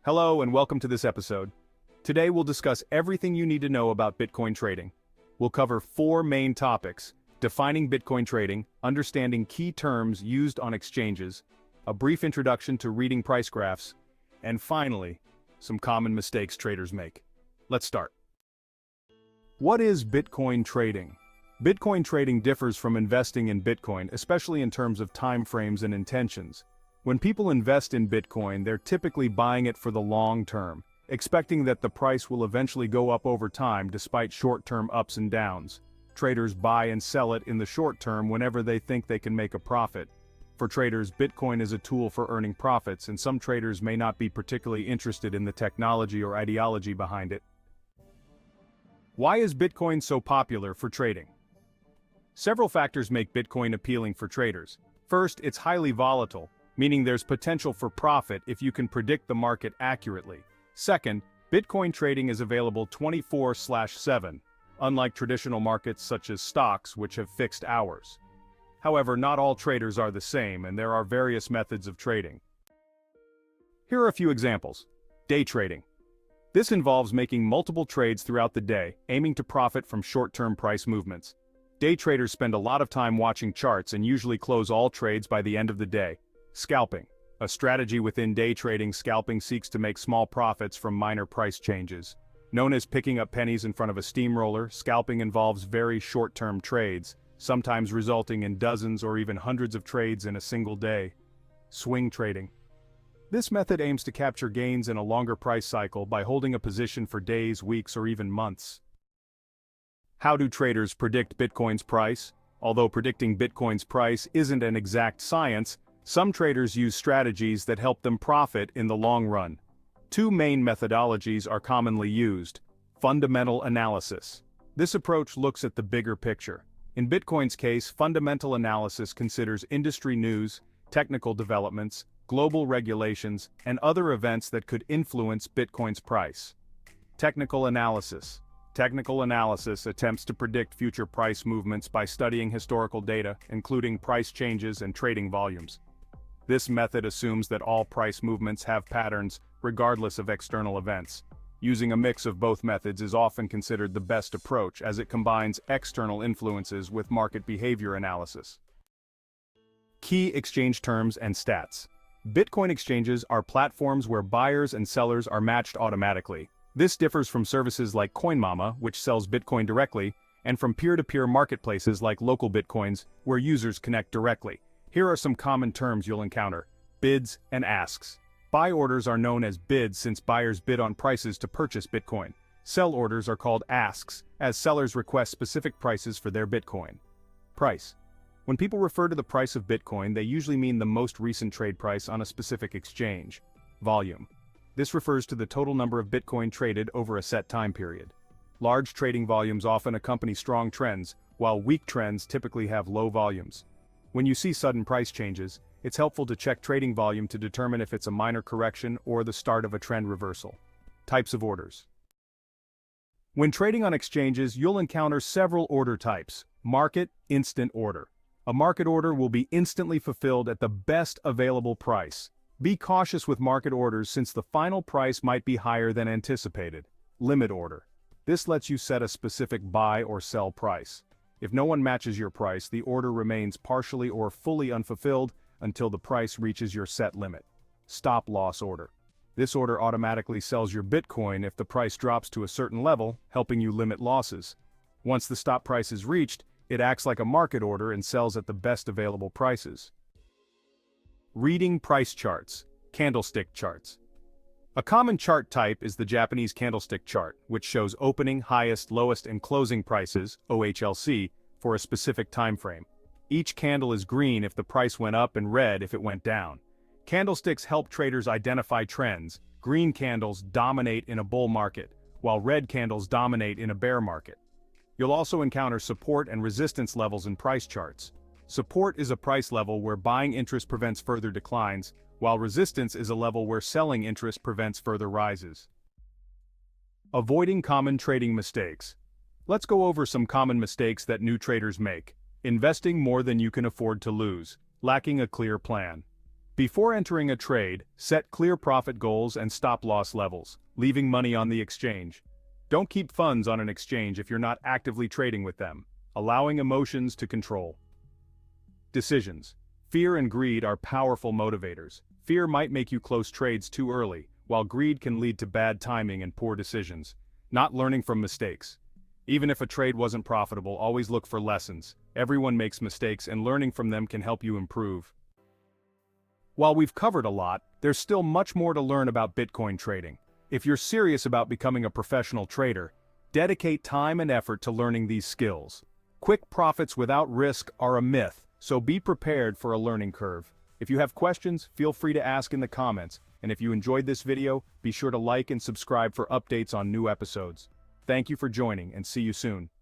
Hello and welcome to this episode. Today we'll discuss everything you need to know about Bitcoin trading. We'll cover 4 main topics: defining Bitcoin trading, understanding key terms used on exchanges, a brief introduction to reading price graphs, and finally, some common mistakes traders make. Let's start. What is Bitcoin trading? Bitcoin trading differs from investing in Bitcoin, especially in terms of time frames and intentions. When people invest in Bitcoin, they're typically buying it for the long term, expecting that the price will eventually go up over time despite short-term ups and downs. Traders buy and sell it in the short term whenever they think they can make a profit. For traders, Bitcoin is a tool for earning profits, and some traders may not be particularly interested in the technology or ideology behind it. Why is Bitcoin so popular for trading? Several factors make Bitcoin appealing for traders. First, it's highly volatile, meaning there's potential for profit if you can predict the market accurately. Second, Bitcoin trading is available 24/7, unlike traditional markets such as stocks, which have fixed hours. However, not all traders are the same, and there are various methods of trading. Here are a few examples. Day trading. This involves making multiple trades throughout the day, aiming to profit from short-term price movements. Day traders spend a lot of time watching charts and usually close all trades by the end of the day. Scalping. A strategy within day trading, scalping seeks to make small profits from minor price changes. Known as picking up pennies in front of a steamroller, scalping involves very short-term trades, sometimes resulting in dozens or even hundreds of trades in a single day. Swing trading. This method aims to capture gains in a longer price cycle by holding a position for days, weeks, or even months. How do traders predict Bitcoin's price? Although predicting Bitcoin's price isn't an exact science, some traders use strategies that help them profit in the long run. 2 main methodologies are commonly used. Fundamental analysis. This approach looks at the bigger picture. In Bitcoin's case, fundamental analysis considers industry news, technical developments, global regulations, and other events that could influence Bitcoin's price. Technical analysis. Technical analysis attempts to predict future price movements by studying historical data, including price changes and trading volumes. This method assumes that all price movements have patterns, regardless of external events. Using a mix of both methods is often considered the best approach, as it combines external influences with market behavior analysis. Key exchange terms and stats. Bitcoin exchanges are platforms where buyers and sellers are matched automatically. This differs from services like CoinMama, which sells Bitcoin directly, and from peer-to-peer marketplaces like Local Bitcoins, where users connect directly. Here are some common terms you'll encounter: bids and asks. Buy orders are known as bids since buyers bid on prices to purchase Bitcoin. Sell orders are called asks, as sellers request specific prices for their Bitcoin. Price. When people refer to the price of Bitcoin, they usually mean the most recent trade price on a specific exchange. Volume. This refers to the total number of Bitcoin traded over a set time period. Large trading volumes often accompany strong trends, while weak trends typically have low volumes. When you see sudden price changes, it's helpful to check trading volume to determine if it's a minor correction or the start of a trend reversal. Types of orders. When trading on exchanges, you'll encounter several order types. Market, instant order. A market order will be instantly fulfilled at the best available price. Be cautious with market orders since the final price might be higher than anticipated. Limit order. This lets you set a specific buy or sell price. If no one matches your price, the order remains partially or fully unfulfilled until the price reaches your set limit. Stop loss order. This order automatically sells your Bitcoin if the price drops to a certain level, helping you limit losses. Once the stop price is reached, it acts like a market order and sells at the best available prices. Reading price charts. Candlestick charts. A common chart type is the Japanese candlestick chart, which shows opening, highest, lowest, and closing prices, OHLC, for a specific time frame. Each candle is green if the price went up and red if it went down. Candlesticks help traders identify trends. Green candles dominate in a bull market, while red candles dominate in a bear market. You'll also encounter support and resistance levels in price charts. Support is a price level where buying interest prevents further declines, while resistance is a level where selling interest prevents further rises. Avoiding common trading mistakes. Let's go over some common mistakes that new traders make. Investing more than you can afford to lose. Lacking a clear plan. Before entering a trade, set clear profit goals and stop-loss levels, leaving money on the exchange. Don't keep funds on an exchange if you're not actively trading with them, allowing emotions to control. Decisions. Fear and greed are powerful motivators. Fear might make you close trades too early, while greed can lead to bad timing and poor decisions. Not learning from mistakes. Even if a trade wasn't profitable, always look for lessons. Everyone makes mistakes, and learning from them can help you improve. While we've covered a lot, there's still much more to learn about Bitcoin trading. If you're serious about becoming a professional trader, dedicate time and effort to learning these skills. Quick profits without risk are a myth, so be prepared for a learning curve. If you have questions, feel free to ask in the comments, and if you enjoyed this video, be sure to like and subscribe for updates on new episodes. Thank you for joining, and see you soon.